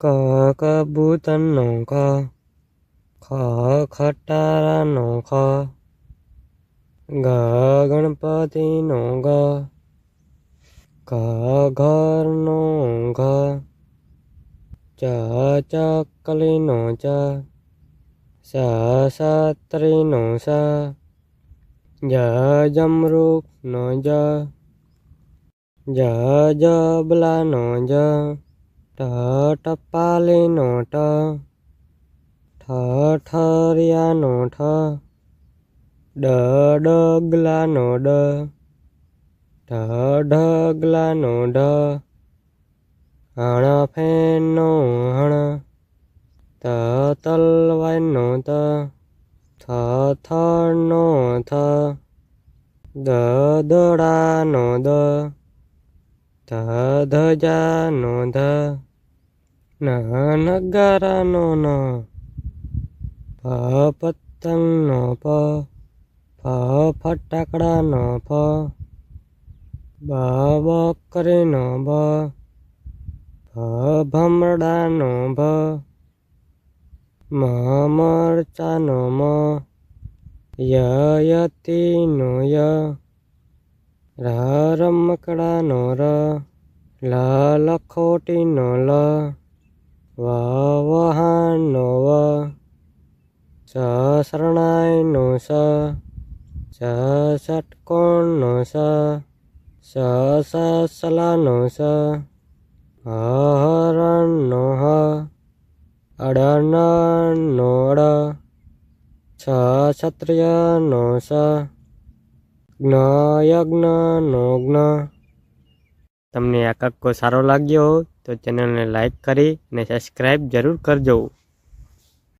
ક કબૂતરનો ક, ખ ખટારાનો ખ, ગ ગણપતિનો ગ, ઘ ઘરનો ઘ, ચ ચકલીનો ચ, સ છત્રીનો સ, જ જમરૂખનો જ, જ જબલાનો જ, ટ ટપાલીનો ટ, ઠ ઠરિયાનો ઠ, ડ ડગલાનો ડ, ઢ ઢગલાનો ઢ, હણ ફેનનો હણ, ત તલવારનો ત, થ થળનો થ, દ દડાનો દ, ધ ધજાનો ધ, ન નગારાનો ન, પ પતંગનો પ, ફ ફટાકડાનો ફ, બ બકરીનો બ, ભ ભમરડાનો ભ, મ મરચાનો મ, ય યતીનો ય, ર રમકડાનો ર, લ લખોટીનો લ, વ વહાણનો વ, સ શરણાઈનો સ, સ ષટકોણનો સ, સ સસલાનો સ, હ હરણનો હ, અડનનો અડ, છ ક્ષત્રિયનો સ, જ્ઞ યજ્ઞનો જ્ઞ. તમને આ કક્કો સારો લાગ્યો હોય તો ચેનલને લાઈક કરી અને સબસ્ક્રાઈબ જરૂર કરજો.